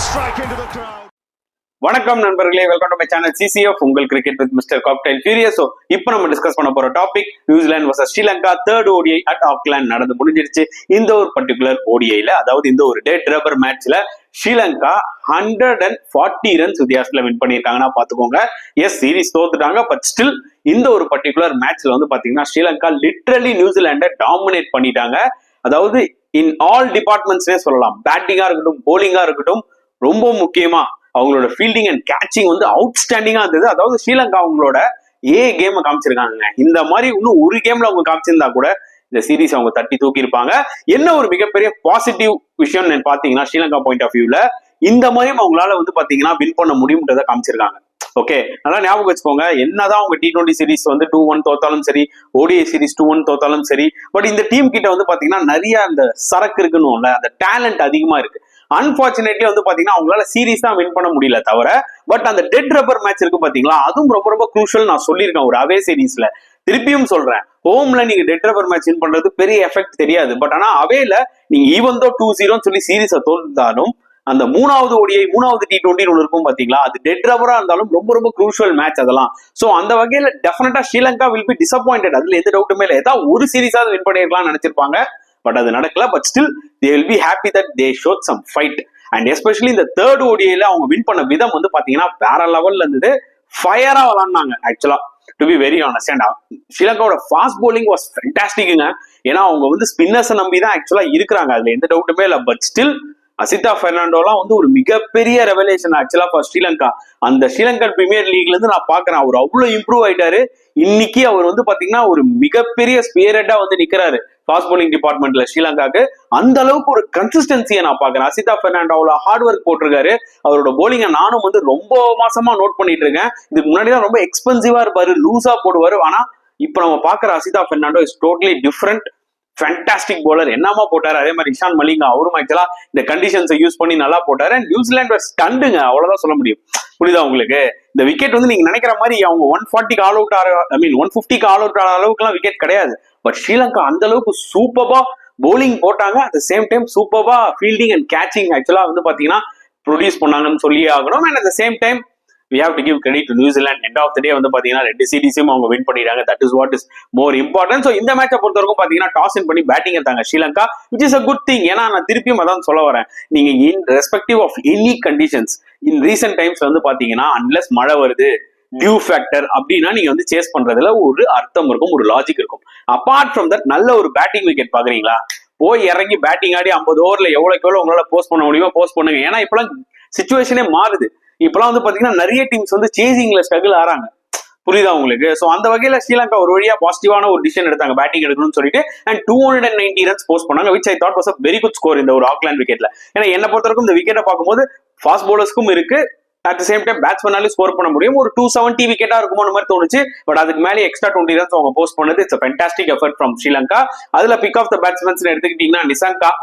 strike into the crowd. வணக்கம் நண்பர்களே, welcome to my channel CCF உங்கள் cricket with mister cocktail furious. இப்போ நம்ம டிஸ்கஸ் பண்ண போற topic New Zealand versus Sri Lanka third ODI at Auckland நடந்து முடிஞ்சிருச்சு. இந்த ஒரு பர்டிகுலர் ஓடிஐல, அதாவது இந்த ஒரு டெட் ரப்பர் மேட்ச்ல ஸ்ரீலங்கா 140 ரன்ஸ் வித்தியாசத்துல வின் பண்ணியிருக்காங்கன்னா பாத்துக்கோங்க. எஸ், சீரிஸ் தோத்துட்டாங்க, பட் ஸ்டில் இந்த ஒரு பர்டிகுலர் மேட்ச்ல வந்து பாத்தீங்கன்னா ஸ்ரீலங்கா லிட்ரலி நியூசிலாண்டை டாமினேட் பண்ணிட்டாங்க. அதாவது இன் ஆல் டிபார்ட்மெண்ட்ஸ்னே சொல்லலாம். பேட்டிங்கா இருக்கட்டும், போலிங்கா இருக்கட்டும், ரொம்ப முக்கியமா அவங்களோட ஃபீல்டிங் அண்ட் கேட்சிங் வந்து அவுட்ஸ்டாண்டிங்கா இருந்தது. அதாவது ஸ்ரீலங்கா அவங்களோட கேமை காமிச்சிருக்காங்க. இந்த மாதிரி இன்னும் ஒரு கேம்ல அவங்க காமிச்சிருந்தா கூட இந்த சீரீஸ் அவங்க தட்டி தூக்கி இருப்பாங்க. என்ன ஒரு மிகப்பெரிய பாசிட்டிவ் விஷயம் பாத்தீங்கன்னா ஸ்ரீலங்கா பாயிண்ட் ஆஃப் வியூல இந்த மாதிரியும் அவங்களால வந்து பாத்தீங்கன்னா வின் பண்ண முடியும்ன்றதை காமிச்சிருக்காங்க. ஓகே, நல்லா ஞாபகம் வச்சுக்கோங்க. என்னதான் அவங்க T20 சீரிஸ் வந்து 2-1 தோத்தாலும் சரி, ODI சீரிஸ் 2-1 தோத்தாலும் சரி, பட் இந்த டீம் கிட்ட வந்து பாத்தீங்கன்னா நிறைய அந்த சரக்கு இருக்குன்னு, அந்த டேலண்ட் அதிகமா இருக்கு. அன்பார்ச்சுனேட்லி வந்து பாத்தீங்கன்னா அவங்களால சீரீஸ் தான் வின் பண்ண முடியல தவிர, பட் அந்த டெட் ரப்பர் மேட்ச் இருக்கு பாத்தீங்களா, அதுவும் ரொம்ப ரொம்ப குரூஷியல். நான் சொல்லியிருக்கேன் ஒரு அவே சீரீஸ்ல, திருப்பியும் சொல்றேன், ஹோம்ல நீங்க டெட் ரப்பர் மேட்ச் வின் பண்றது பெரிய எஃபெக்ட் தெரியாது. பட் ஆனா அவேல நீங்க ஈவன் தோ 2-0 சொல்லி சீரீஸை தோத்தாலும் அந்த மூணாவது ODI, மூணாவது T20 ஒன்று இருக்கும் பாத்தீங்களா, அது டெட் ரப்பரா இருந்தாலும் ரொம்ப ரொம்ப குரூஷியல் மேட்ச் அதெல்லாம். சோ அந்த வகையில டெஃபினட்டா ஸ்ரீலங்கா வில் பி டிசப்பாயிண்டட். அதுல எந்த டவுட்டுமே இல்லை. ஏதாவது ஒரு சீரீஸாவது வின் பண்ணிருக்கலாம்னு நினைச்சிருப்பாங்க, பட் அது நடக்கல. But still they will be happy that they showed some fight. And especially இந்த தேர்ட் ODIல அவங்க வின் பண்ண விதம் வந்து பாத்தீங்கன்னா வேற லெவல்ல இருந்தது. ஃபயரா விளாண்டாங்க ஆக்சுவலா, to be very honest. And ஸ்ரீலங்காவோட ஃபாஸ்ட் போலிங் வாஸ் ஃபேண்டாஸ்டிக்குங்க. ஏன்னா அவங்க வந்து ஸ்பின்னர்ஸை நம்பி தான் ஆக்சுவலா இருக்கிறாங்க, அதுல எந்த டவுட்டுமே இல்லை. பட் ஸ்டில் அசிதா பெர்னாண்டோலாம் வந்து ஒரு மிகப்பெரிய ரெவலேஷன் ஆக்சுவலா ஃபார் ஸ்ரீலங்கா. அந்த ஸ்ரீலங்கன் பிரீமியர் லீக்ல இருந்து நான் பாக்குறேன், அவர் அவ்வளவு இம்ப்ரூவ் ஆயிட்டாரு. இன்னைக்கு அவர் வந்து பாத்தீங்கன்னா ஒரு மிகப்பெரிய ஸ்பியரட்டா வந்து நிக்கிறாரு ஃபாஸ்ட் போலிங் டிபார்ட்மெண்ட்ல ஸ்ரீலங்காக்கு. அந்த அளவுக்கு ஒரு கன்சிஸ்டன்சியை நான் பாக்குறேன். அசிதா பெர்னாண்டோ அவ்வளவு ஹார்ட் ஒர்க் போட்டிருக்காரு. அவரோட போலிங்கை நானும் வந்து ரொம்ப மாசமா நோட் பண்ணிட்டு இருக்கேன். இதுக்கு முன்னாடி தான் ரொம்ப எக்ஸ்பென்சிவா இருப்பாரு, லூசா போடுவாரு. ஆனா இப்ப நம்ம பாக்குற Asitha Fernando is totally different. Fantastic bowler, என்னமா போட்டாரு. அதே மாதிரி இஷான் மலிங்கா, அவரும் ஆக்சுவலா இந்த கண்டிஷன்ஸை யூஸ் பண்ணி நல்லா போட்டாரு. அண்ட் நியூசிலாந்து ஸ்டண்டுங்க, அவ்வளவுதான் சொல்ல முடியும். புரியுதா உங்களுக்கு? இந்த விக்கெட் வந்து நீங்க நினைக்கிற மாதிரி அவங்க 140க்கு ஆல் அவுட் ஆகிற, 150க்கு ஆல் அவுட் ஆகிற அளவுக்கு எல்லாம் விக்கெட் கிடையாது. பட் ஸ்ரீலங்கா அந்த அளவுக்கு சூப்பர்பா போலிங் போட்டாங்க. அட் த சேம் டைம் சூப்பர்பா ஃபீல்டிங் அண்ட் கேட்சிங் ஆக்சுவலா வந்து பாத்தீங்கன்னா ப்ரொடியூஸ் பண்ணாங்கன்னு சொல்லியே ஆகணும். And at the same time we have to give credit to New Zealand. End of the day வந்து பாத்தீங்கன்னா ரெண்டு சீரீஸும் அவங்க வின் பண்ணிட்டாங்க. That is what is more important. So இந்த மேட்சை பொறுத்த வரைக்கும் பாத்தீங்கன்னா டாஸ் இன் பண்ணி பேட்டிங் எடுத்தாங்க Sri Lanka, which is a good thing. ஏன்னா நான் திருப்பியும் அதான் சொல்ல வரேன், நீங்க in respective of any conditions in recent times வந்து பாத்தீங்கன்னா unless மழை வருது, டியூ ஃபேக்டர் அப்படின்னா நீங்க வந்து சேஸ் பண்றதுல ஒரு அர்த்தம் இருக்கும், ஒரு லாஜிக் இருக்கும். அபார்ட் ஃப்ரம் தட் நல்ல ஒரு பேட்டிங் விக்கெட் பாக்குறீங்களா, போய் இறங்கி பேட்டிங் ஆடி 50 ஓவர்ல எவ்வளவுக்கு எவ்வளவு உங்களால போஸ்ட் பண்ண முடியுமோ போஸ்ட் பண்ணுங்க. ஏன்னா இப்பெல்லாம் சிச்சுவேஷனே மாறுது. இப்பெல்லாம் வந்து பாத்தீங்கன்னா நிறைய டீம்ஸ் வந்து சேசிங்ல ஸ்ட்ரகிள் ஆறாங்க. புரியுதா உங்களுக்கு? சோ அந்த வகையில ஸ்ரீலங்கா ஒரு வழியா பாசிட்டிவான ஒரு டிசிஷன் எடுத்தாங்க பேட்டிங் எடுக்கணும்னு சொல்லிட்டு. அண்ட் 290 ரன்ஸ் போஸ்ட் பண்ணாங்க, which I thought was a very good score இந்த ஒரு ஆக்லாந்து விக்கெட்ல. ஏன்னா என்ன பொறுத்த வரைக்கும் இந்த விக்கெட்டை பார்க்கும்போது ஃபாஸ்ட் பவுலர்ஸ்க்கும் இருக்கு, அட் த சேம் டைம் பேட்ஸ்மேனாலும் ஸ்கோர் பண்ண முடியும். ஒரு 270 விக்கெட்டா இருக்குமோ மாதிரி தோணுச்சு. பட் அதுக்கு மேலே எக்ஸ்ட்ரா 20 ரன்ஸ் அவங்க போஸ்ட் பண்ணது it's fantastic effort from Sri Lanka. அதுல பிக் ஆஃப் த பேட்ஸ்மேன்ஸ் எடுத்துக்கிட்டீங்கன்னா நிசங்கா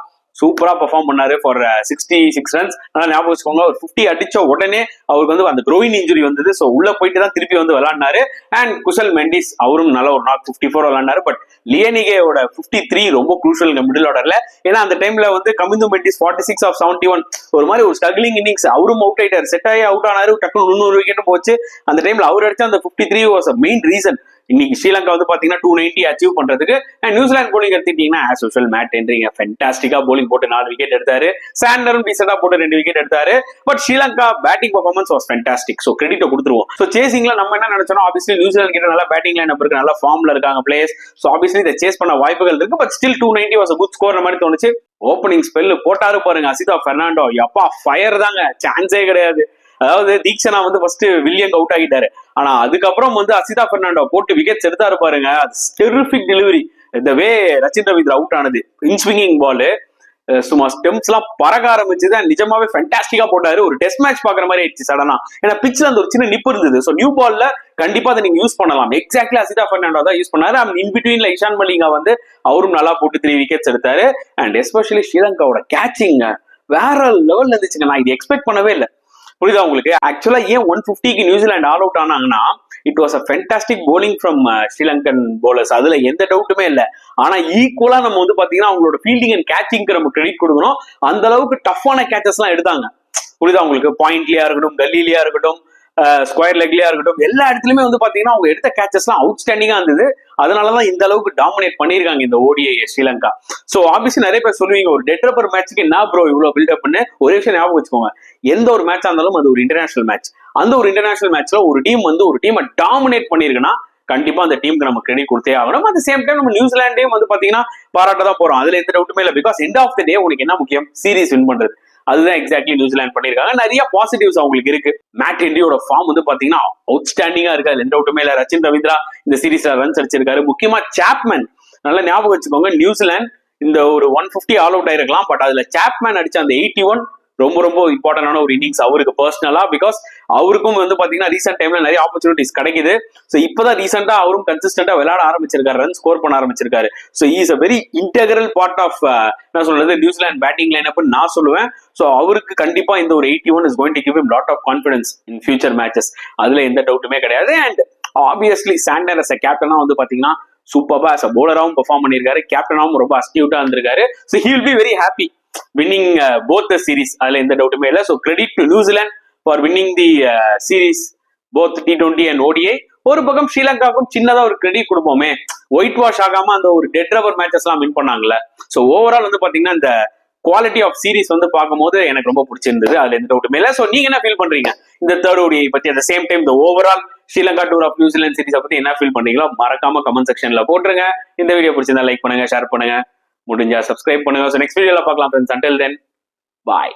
சூப்பரா பெர்ஃபார்ம் பண்ணாரு ஃபார் 66 ரன்ஸ். ஆனா ஞாபகம் வச்சுக்கோங்க, ஒரு 50 அடிச்ச உடனே அவருக்கு வந்து அந்த க்ரோயின் இன்ஜுரி வந்தது. ஸோ உள்ள போயிட்டு தான் திருப்பி வந்து விளையாடினாரு. அண்ட் குசல் மெண்டிஸ் அவரும் நல்ல ஒரு 54 விளையாடினாரு. பட் லியனிகேயோட 53 ரொம்ப குரூஷியல் மிடில் ஆர்டர்ல. ஏன்னா அந்த டைம்ல வந்து கமிந்து மெண்டிஸ் 46 ஆஃப் 71 ஒரு மாதிரி ஒரு ஸ்ட்ரகிளிங் இன்னிங்ஸ். அவரும் அவுட் ஆயிட்டாரு, செட் ஆகி அவுட் ஆனாரு. டக்குனு 300 விக்கெட்டும் போச்சு. அந்த டைம்ல அவர் அடிச்ச அந்த 53 வாஸ் மெயின் ரீசன் இன்னைக்கு ஸ்ரீலங்கா வந்து பாத்தீங்கன்னா 290 அச்சீவ் பண்றதுக்கு. அண்ட் நியூசிலாந்து போலிங் எடுத்துட்டீங்கன்னா ஆஸ் யூசுவல் மேட் ஹென்ரிங்க ஃபேண்டாஸ்டிக்கா போலிங் போட்டு 4 விக்கெட் எடுத்தாரு. சாண்டரும் டீசெண்டா போட்டு 2 விக்கெட் எடுத்தாரு. But Sri Lanka batting performance was fantastic. So credit கொடுத்துருவோம். சோ சேசிங்ல நம்ம என்ன நினைச்சோம், ஆப்வியஸ்லி நியூசிலாந்து கிட்ட நல்ல பேட்டிங் லைன் அப் இருக்கு, நல்ல ஃபார்ம்ல இருக்காங்க பிளேயர்ஸ். சோ ஆப்வியஸ்லி இதை சேஸ் பண்ண வாய்ப்புகள் இருக்கு. But still 290 was a good score மாதிரி தோணுச்சு. ஓப்பனிங் ஸ்பெல் போட்டாரு பாருங்க அசிதா பெர்னாண்டோ, எப்பா ஃபயர் தாங்க, சான்ஸே கிடையாது. அதாவது தீக்ஷனா வந்து ஃபர்ஸ்ட் வில்லியங் அவுட் ஆகிட்டாரு. ஆனா அதுக்கப்புறம் வந்து அசிதா பெர்னாண்டோ போட்டு விக்கெட்ஸ் எடுத்தாரு பாருங்க, டெரிஃபிக் டெலிவரி. இந்த வே ரச்சின் ரவீந்திரா அவுட் ஆனது இன் ஸ்விங்கிங் பால், சும்மா ஸ்டெம்ஸ் எல்லாம் பறக்க ஆரம்பிச்சது. நிஜமாவே ஃபேண்டாஸ்டிக்கா போட்டாரு. ஒரு டெஸ்ட் மேட்ச் பாக்குற மாதிரி ஆயிடுச்சு சடனா. ஏன்னா பிட்ச்ல அந்த ஒரு சின்ன நிப்பு இருந்தது. சோ நியூ பால்ல கண்டிப்பா அதை நீங்க யூஸ் பண்ணலாம். எக்ஸாக்ட்லி அசிதா பெர்னாண்டோ தான் யூஸ் பண்ணாரு. இன் பிட்வீன்ல இஷான் மலிங்கா வந்து அவரும் நல்லா போட்டு 3 விக்கெட்ஸ் எடுத்தாரு. அண்ட் எஸ்பெஷலி ஸ்ரீலங்காவோட கேட்சிங் வேற லெவல்ல இருந்துச்சுங்க. நான் இது எக்ஸ்பெக்ட் பண்ணவே இல்லை. புரியுதா உங்களுக்கு? ஆக்சுவலா ஏன் 150க்கு நியூசிலாந்து ஆல் அவுட் ஆனாங்கன்னா, it was a fantastic bowling from Sri Lankan bowlers, அதுல எந்த டவுட்டுமே இல்லை. ஆனா ஈக்குவலா நம்ம வந்து பாத்தீங்கன்னா அவங்களோட ஃபீல்டிங் அண்ட் கேட்சிங்க்கு நம்ம கிரெடிட் கொடுக்கணும். அந்த அளவுக்கு டஃப்பான கேச்சஸ் எல்லாம் எடுத்தாங்க. புரியுதா உங்களுக்கு? பாயிண்ட்லயா இருக்கட்டும், கல்லிலியா இருக்கட்டும், ஸ்கொயர் லெக்லயா இருக்கட்டும், எல்லா இடத்துலயுமே வந்து பாத்தீங்கன்னா அவங்க எடுத்த கேச்சஸ் எல்லாம் அவுட்ஸ்டாண்டிங்கா இருந்தது. அதனாலதான் இந்த அளவுக்கு டாமினேட் பண்ணிருக்காங்க இந்த ஓடிஐ ஸ்ரீலங்கா. சோ ஆப்வியஸ்லி நிறைய பேர் சொல்லுவீங்க, ஒரு டெட் ரப்பர் மேட்ச்க்கு என்ன ப்ரோ இவ்வளவு பில்டப்னு. ஒரே விஷயம் ஞாபகம் வச்சுக்கோங்க, எந்த ஒரு மேட்சா இருந்தாலும் அது ஒரு இன்டர்நேஷனல் மேட்ச். அந்த ஒரு இன்டர்நேஷனல் மேட்ச்ல ஒரு டீம் வந்து ஒரு டீமை டாமினேட் பண்ணிருக்குன்னா கண்டிப்பா அந்த டீமுக்கு நம்ம கிரெடிட் கொடுத்தே ஆகணும். அட் சேம் டைம் நம்ம நியூசிலாண்டையும் வந்து பாத்தீங்கன்னா பாராட்ட தான் போறோம். அதுல எந்த டவுட்டுமே இல்லை. பிகாஸ் எண்ட் ஆஃப் த டே உனக்கு என்ன முக்கியம்? சீரிஸ் வின் பண்றது. அதுதான் எக்ஸாக்ட்லி நியூசிலாந்து பண்ணிருக்காங்க. நிறைய பாசிட்டிவ்ஸ் அவங்களுக்கு இருக்கு. மேட் ஹென்ரியோட ஃபார்ம் வந்து பாத்தீங்கன்னா அவுட்ஸ்டாண்டிங்கா இருக்கு. அதுல எந்த டவுட்டுமே இல்லை. ரச்சின் ரவீந்திரா இந்த சீரீஸ்ல ரன்ஸ் அடிச்சிருக்காரு. முக்கியமா சாப்மேன், நல்லா ஞாபகம் வச்சுக்கோங்க, நியூசிலாந்து இந்த ஒரு 150 ஆல் அவுட் ஆயிருக்கலாம். பட் அதுல சாப்மேன் அடிச்ச அந்த 81 ரொம்ப ரொம்ப இம்பார்ட்டன்டான ஒரு இன்னிங்ஸ் அவருக்கு பர்சனலா. பிகாஸ் அவருக்கும் வந்து பாத்தீங்கன்னா ரீசெண்ட் டைம்ல நிறைய ஆப்பர்ச்சுனிட்டிஸ் கிடைக்குது. ஸோ இப்பதான் ரீசெண்டா அவரும் கன்சிஸ்டன்டா விளையாட ஆரம்பிச்சிருக்காரு, ரன் ஸ்கோர் பண்ண ஆரம்பிச்சிருக்காரு. So is a very integral part of என்ன சொல்றது நியூசிலாந்து பேட்டிங் லைன் அப் நான் சொல்லுவேன். ஸோ அவருக்கு கண்டிப்பா இந்த ஒரு 81 is going to give him lot of confidence in future matches. அதுல எந்த டவுட்டுமே கிடையாது. அண்ட் ஆப்வியஸ்லி சாண்டர் அஸ் கேப்டனா வந்து பாத்தீங்கன்னா சூப்பரா அஸ் போலராவும் பெர்ஃபார்ம் பண்ணிருக்காரு, கேப்டனாவும் ரொம்ப அஸ்டியூட்டா இருந்திருக்காரு. So he will be very happy winning both the series. அதுல எந்த டவுட்டுமே இல்லை. So credit to New Zealand for winning the series both T20 and ODI. ஒரு பக்கம் ஸ்ரீலங்காவுக்கும் சின்னதா ஒரு கிரெடிட் கொடுப்போமே, ஒயிட் வாஷ் ஆகாம அந்த ஒரு டெட் ரப்பர் மேட்சஸ் எல்லாம் வின் பண்ணாங்கல்ல. ஸோ ஓவரால் வந்து பாத்தீங்கன்னா இந்த குவாலிட்டி ஆஃப் சீரிஸ் வந்து பார்க்கும்போது எனக்கு ரொம்ப பிடிச்சிருந்தது. அதுல எந்த டவுட்டுமே இல்லை. ஸோ நீங்க என்ன ஃபீல் பண்றீங்க இந்த தேர்ட் ODI பத்தி? அட் சேம் டைம் இந்த overall Sri Lanka tour of New Zealand series பத்தி என்ன ஃபீல் பண்றீங்களோ மறக்காம கமெண்ட் செக்ஷன்ல போட்டுருங்க. இந்த வீடியோ பிடிச்சிருந்தா லைக் பண்ணுங்க, ஷேர் பண்ணுங்க, முடிஞ்சா சப்ஸ்கிரைப் பண்ணுங்க. ஸோ நெக்ஸ்ட் வீடியோல பார்க்கலாம் ஃப்ரெண்ட்ஸ். அன்டில் தென் பாய்.